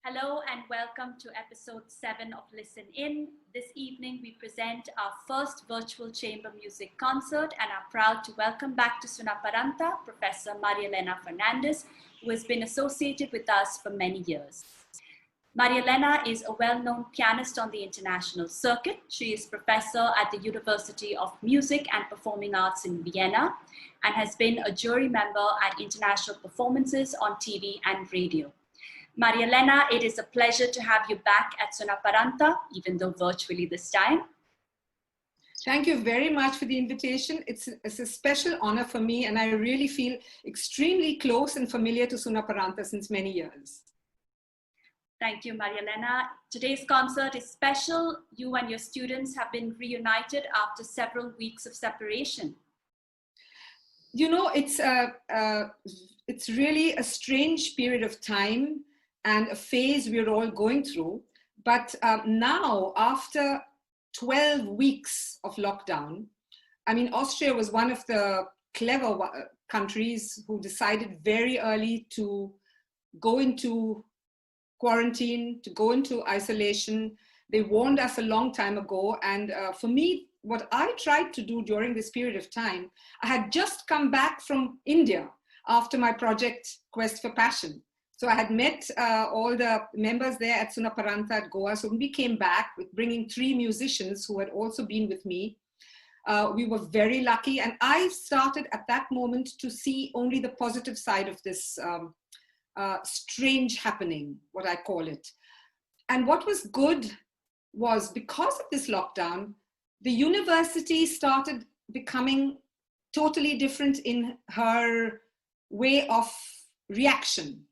Hello and welcome to episode 7 of Listen In. This evening we present our first virtual chamber music concert and are proud to welcome back to Sunaparanta Professor Marialena Fernandes, who has been associated with us for many years. Marialena is a well-known pianist on the international circuit. She is professor at the University of Music and Performing Arts in Vienna and has been a jury member at international performances on TV and radio. Marialena, it is a pleasure to have you back at Sunaparanta, even though virtually this time. Thank you very much for the invitation. It's a special honor for me, and I really feel extremely close and familiar to Sunaparanta since many years. Thank you, Marialena. Today's concert is special. You and your students have been reunited after several weeks of separation. You know, it's really a strange period of time and a phase we're all going through. But now, after 12 weeks of lockdown, I mean, Austria was one of the clever countries who decided very early to go into quarantine, to go into isolation. They warned us a long time ago. And for me, what I tried to do during this period of time, I had just come back from India after my project Quest for Passion. So I had met all the members there at Sunaparanta at Goa. So when we came back with bringing 3 musicians who had also been with me, we were very lucky. And I started at that moment to see only the positive side of this strange happening, what I call it. And what was good was because of this lockdown, the university started becoming totally different in her way of reaction.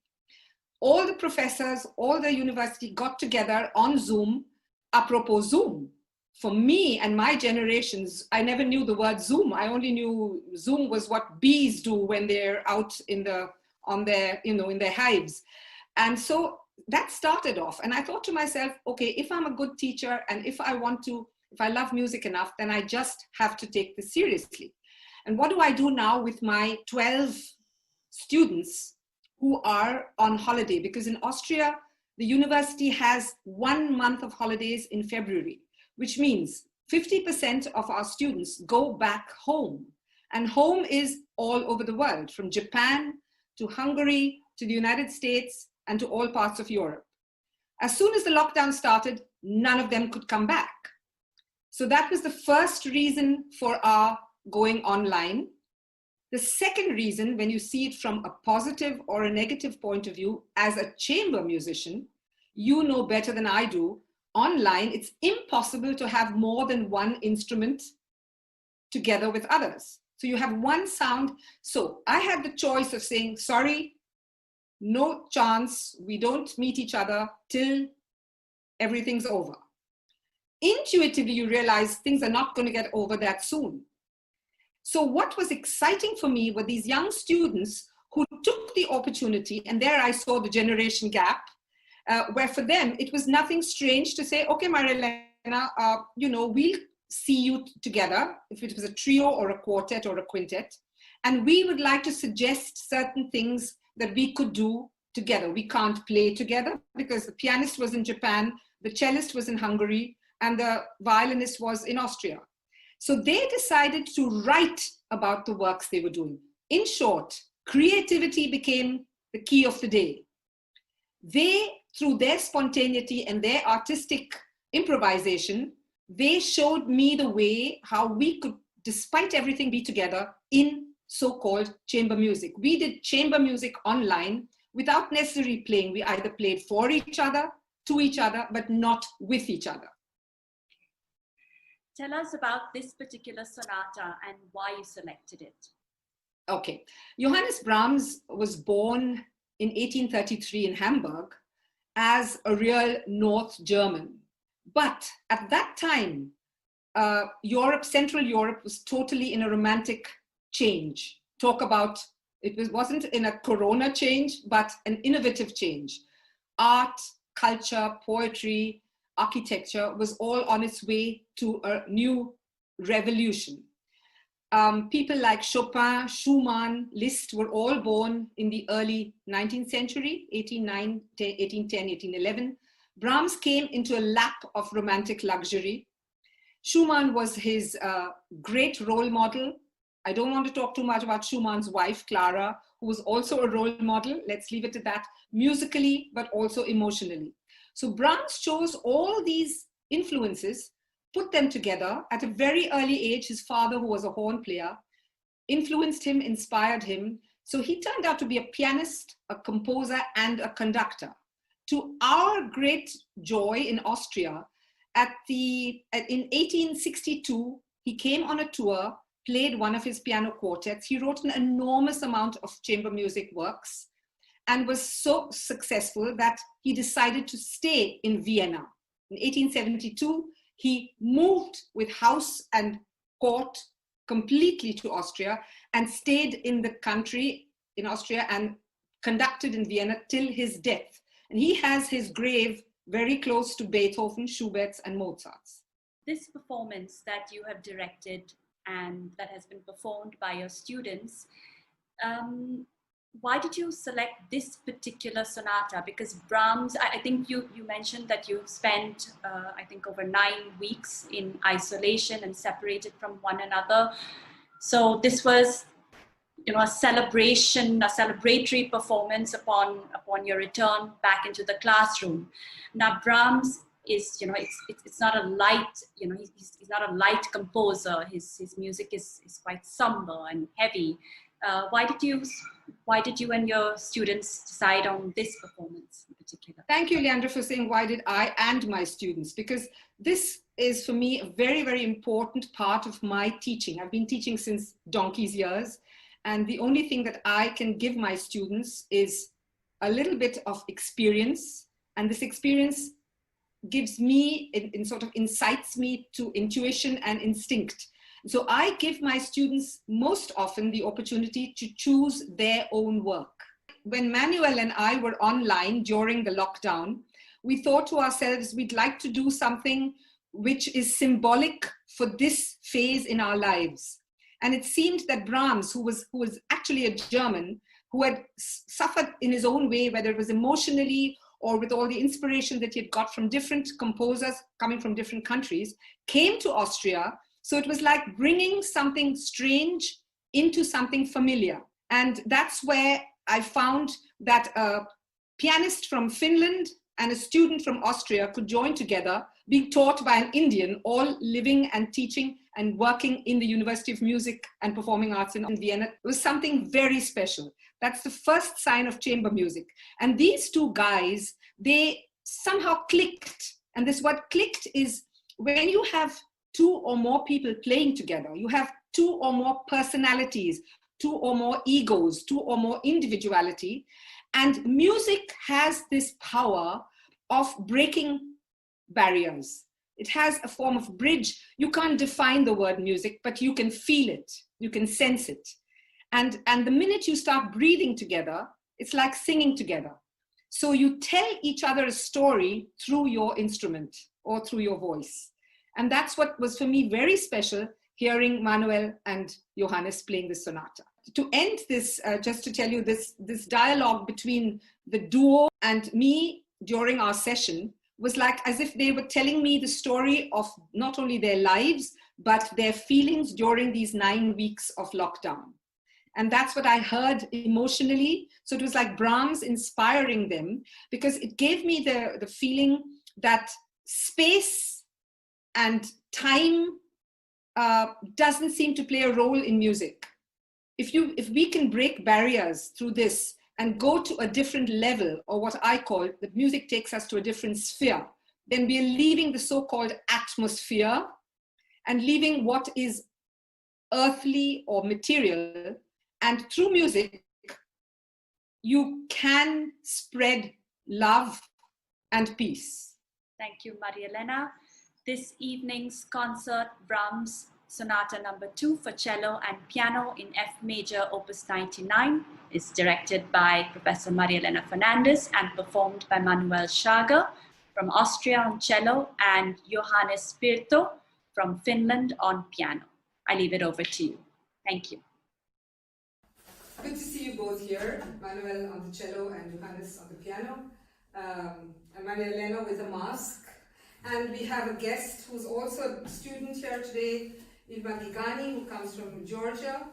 All the professors, all the university got together on Zoom, apropos Zoom. For me and my generations, I never knew the word Zoom. I only knew Zoom was what bees do when they're out in their hives. And so that started off. And I thought to myself, okay, if I'm a good teacher and if I love music enough, then I just have to take this seriously. And what do I do now with my 12 students who are on holiday? Because in Austria, the university has 1 month of holidays in February, which means 50% of our students go back home. And home is all over the world, from Japan to Hungary, to the United States, and to all parts of Europe. As soon as the lockdown started, none of them could come back. So that was the first reason for our going online. The second reason, when you see it from a positive or a negative point of view, as a chamber musician, you know better than I do, online, it's impossible to have more than one instrument together with others. So you have one sound. So I had the choice of saying, sorry, no chance, we don't meet each other till everything's over. Intuitively, you realize things are not going to get over that soon. So what was exciting for me were these young students who took the opportunity, and there I saw the generation gap, where for them, it was nothing strange to say, okay, Marialena, we'll see you together, if it was a trio or a quartet or a quintet, and we would like to suggest certain things that we could do together. We can't play together because the pianist was in Japan, the cellist was in Hungary, and the violinist was in Austria. So they decided to write about the works they were doing. In short, creativity became the key of the day. They, through their spontaneity and their artistic improvisation, they showed me the way how we could, despite everything, be together in so-called chamber music. We did chamber music online without necessarily playing. We either played for each other, to each other, but not with each other. Tell us about this particular sonata and why you selected it. Okay. Johannes Brahms was born in 1833 in Hamburg as a real North German. But at that time, Central Europe was totally in a romantic change. Talk about, wasn't in a corona change, but an innovative change. Art, culture, poetry, architecture was all on its way to a new revolution. People like Chopin, Schumann, Liszt were all born in the early 19th century, 1810, 1811. Brahms came into a lap of romantic luxury. Schumann was his great role model. I don't want to talk too much about Schumann's wife, Clara, who was also a role model. Let's leave it at that, musically, but also emotionally. So Brahms chose all these influences, put them together at a very early age. His father, who was a horn player, influenced him, inspired him. So he turned out to be a pianist, a composer, and a conductor. To our great joy in Austria, in 1862, he came on a tour, played one of his piano quartets. He wrote an enormous amount of chamber music works and was so successful that he decided to stay in Vienna. In 1872, he moved with house and court completely to Austria and stayed in the country in Austria and conducted in Vienna till his death. And he has his grave very close to Beethoven, Schubert's, and Mozart's. This performance that you have directed and that has been performed by your students, why did you select this particular sonata? Because Brahms, I think you mentioned that you spent, I think, over 9 weeks in isolation and separated from one another. So this was, a celebration, a celebratory performance upon your return back into the classroom. Now Brahms is, it's not a light, he's not a light composer. His music is quite somber and heavy. Why did you and your students decide on this performance in particular? Thank you, Leandra, for saying why did I and my students, because this is for me a very, very important part of my teaching. I've been teaching since donkey's years, and the only thing that I can give my students is a little bit of experience, and this experience gives me, it sort of incites me to intuition and instinct. So I give my students most often the opportunity to choose their own work. When Manuel and I were online during the lockdown, we thought to ourselves, we'd like to do something which is symbolic for this phase in our lives. And it seemed that Brahms, who was actually a German, who had suffered in his own way, whether it was emotionally or with all the inspiration that he had got from different composers coming from different countries, came to Austria. So it was like bringing something strange into something familiar. And that's where I found that a pianist from Finland and a student from Austria could join together, being taught by an Indian, all living and teaching and working in the University of Music and Performing Arts in Vienna. It was something very special. That's the first sign of chamber music. And these two guys, they somehow clicked. And this word clicked is when you have two or more people playing together, you have two or more personalities, two or more egos, two or more individuality. And music has this power of breaking barriers. It has a form of bridge. You can't define the word music, but you can feel it, you can sense it. And the minute you start breathing together, it's like singing together. So you tell each other a story through your instrument or through your voice. And that's what was for me very special, hearing Manuel and Johannes playing this sonata. To end this, just to tell you this dialogue between the duo and me during our session was like as if they were telling me the story of not only their lives, but their feelings during these 9 weeks of lockdown. And that's what I heard emotionally. So it was like Brahms inspiring them, because it gave me the feeling that space and time doesn't seem to play a role in music. If we can break barriers through this and go to a different level, or what I call that music takes us to a different sphere, then we are leaving the so-called atmosphere and leaving what is earthly or material. And through music, you can spread love and peace. Thank you, Marialena. This evening's concert, Brahms Sonata No. 2 for cello and piano in F major, opus 99, is directed by Professor Marialena Fernandes and performed by Manuel Schager from Austria on cello and Johannes Piirto from Finland on piano. I leave it over to you. Thank you. Good to see you both here, Manuel on the cello and Johannes on the piano, and Marialena with a mask. And we have a guest who's also a student here today, Ilma Gigani, who comes from Georgia.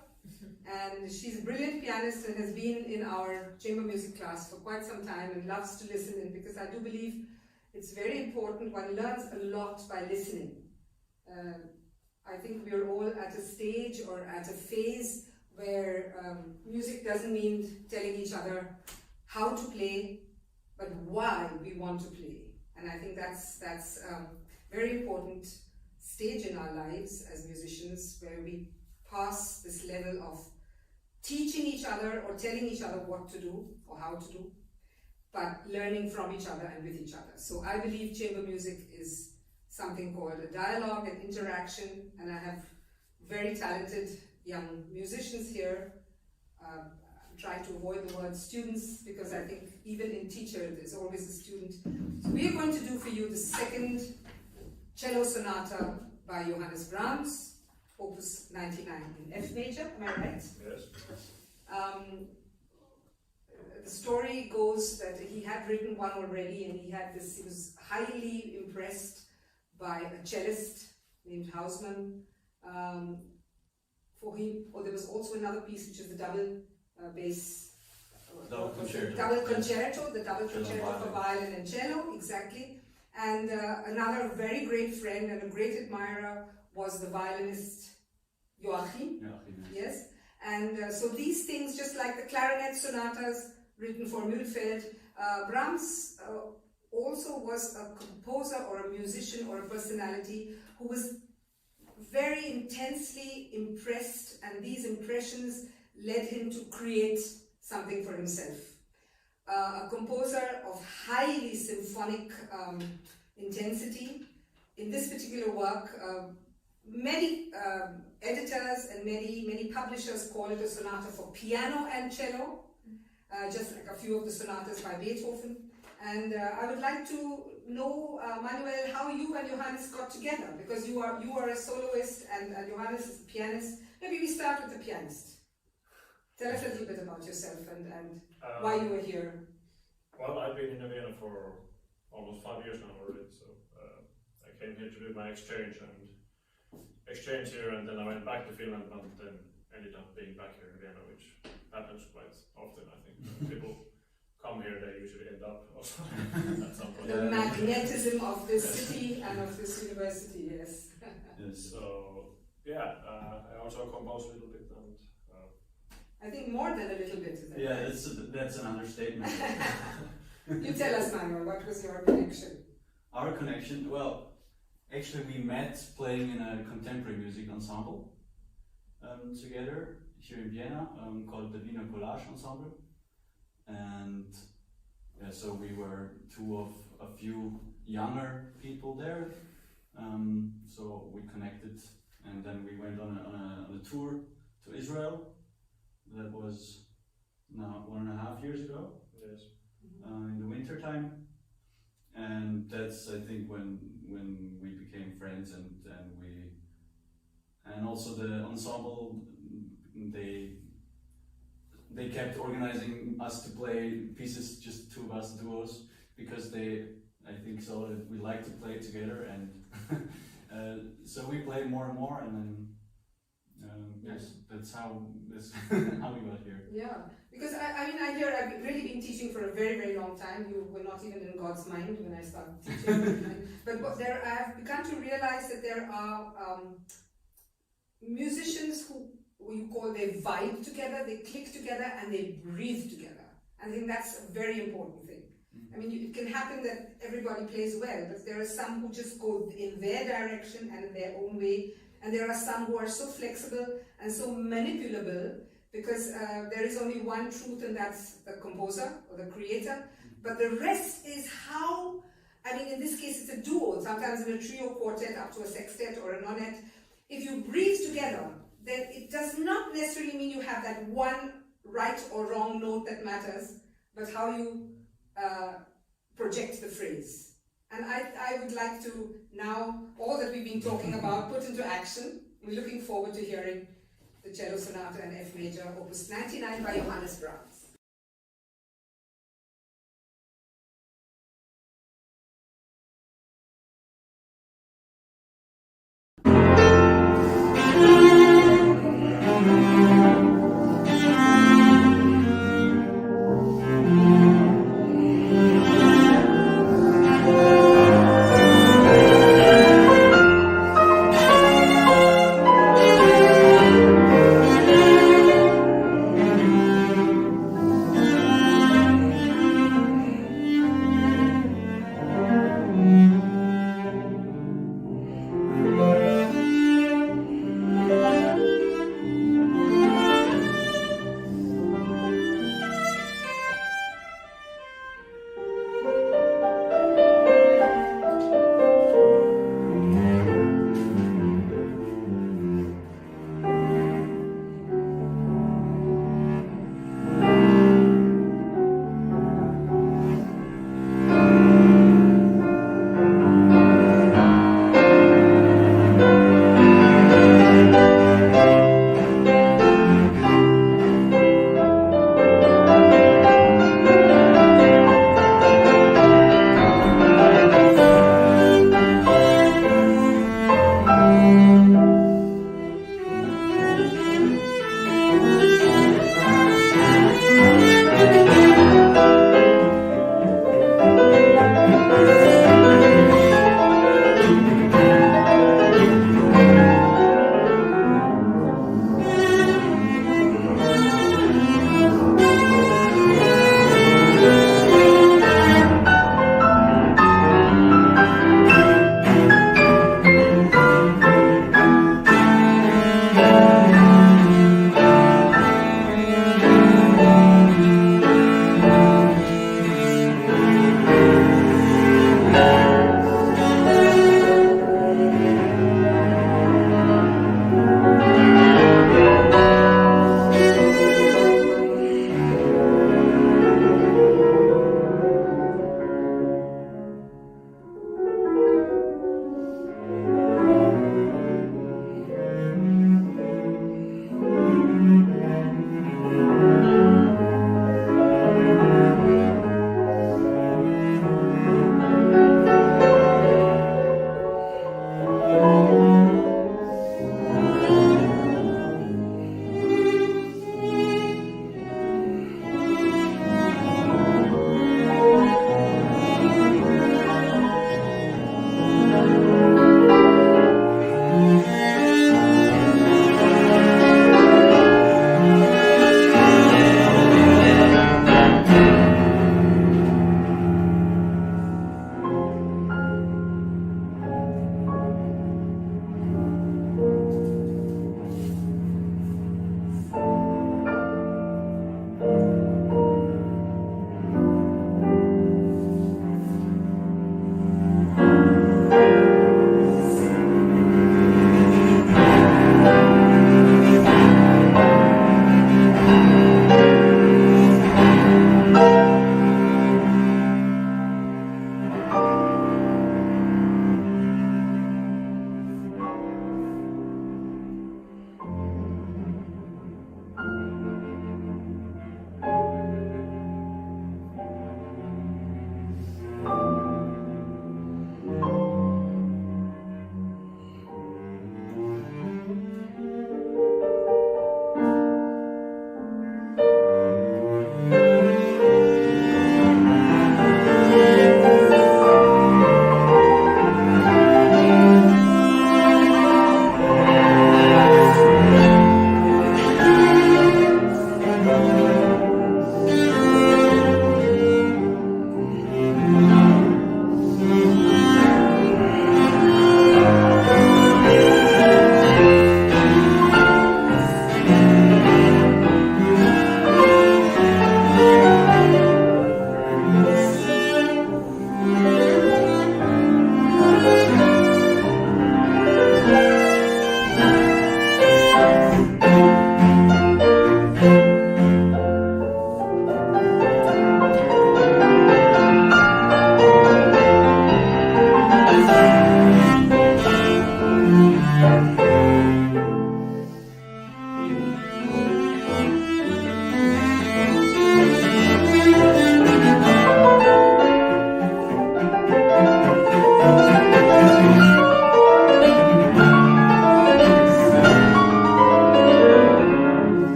And she's a brilliant pianist and has been in our chamber music class for quite some time and loves to listen in, because I do believe it's very important. One learns a lot by listening. I think we're all at a stage or at a phase where music doesn't mean telling each other how to play, but why we want to play. And I think that's a very important stage in our lives as musicians, where we pass this level of teaching each other or telling each other what to do or how to do, but learning from each other and with each other. So I believe chamber music is something called a dialogue and interaction, and I have very talented young musicians here. I'm trying to avoid the word students, because I think even in teacher there's always a student. So we are going to do for you the second cello sonata by Johannes Brahms, Opus 99 in F major, am I right? Yes. The story goes that he had written one already, and he was highly impressed by a cellist named Hausmann. For him, or there was also another piece, which is the double bass, Double concerto. double concerto, the double Cello concerto for violin and cello, exactly. And another very great friend and a great admirer was the violinist Joachim. Yes. And so these things, just like the clarinet sonatas written for Mühlfeld, Brahms also was a composer or a musician or a personality who was very intensely impressed, and these impressions led him to create something for himself. A composer of highly symphonic intensity. In this particular work, many editors and many publishers call it a sonata for piano and cello, just like a few of the sonatas by Beethoven. And I would like to know, Manuel, how you and Johannes got together, because you are a soloist and Johannes is a pianist. Maybe we start with the pianist. Tell us a little bit about yourself and why you were here. Well, I've been in Vienna for almost 5 years now already, so I came here to do my exchange here, and then I went back to Finland, but then ended up being back here in Vienna, which happens quite often, I think. People come here, they usually end up also at some point. The magnetism of this city and of this university, yes. So, yeah, I also compose a little bit, and I think more than a little bit. Is that yeah, right? that's an understatement. You tell us, Manuel, what was your connection? Our connection, well, actually we met playing in a contemporary music ensemble together here in Vienna, called the Wiener Collage Ensemble. And yeah, so we were two of a few younger people there. So we connected, and then we went on a tour to Israel. That was now 1.5 years ago. yes. In the winter time, and that's, I think, when we became friends, and also the ensemble, they kept organizing us to play pieces, just two of us duos, because I think so that we like to play together, and so we played more and more, and then yes, that's how we got here. Yeah, because I hear I've really been teaching for a very, very long time. You were not even in God's mind when I started teaching. but I have begun to realize that there are musicians who you call, they vibe together, they click together, and they breathe together. I think that's a very important thing. I mean, it can happen that everybody plays well, but there are some who just go in their direction and in their own way. And there are some who are so flexible and so manipulable, because there is only one truth, and that's the composer or the creator. But the rest is how, I mean, in this case it's a duo, sometimes in a trio quartet up to a sextet or a nonet. If you breathe together, then it does not necessarily mean you have that one right or wrong note that matters, but how you project the phrase. And I would like to now, all that we've been talking about, put into action. We're looking forward to hearing the Cello Sonata in F major, opus 99 by Johannes Brahms.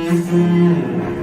Thank you.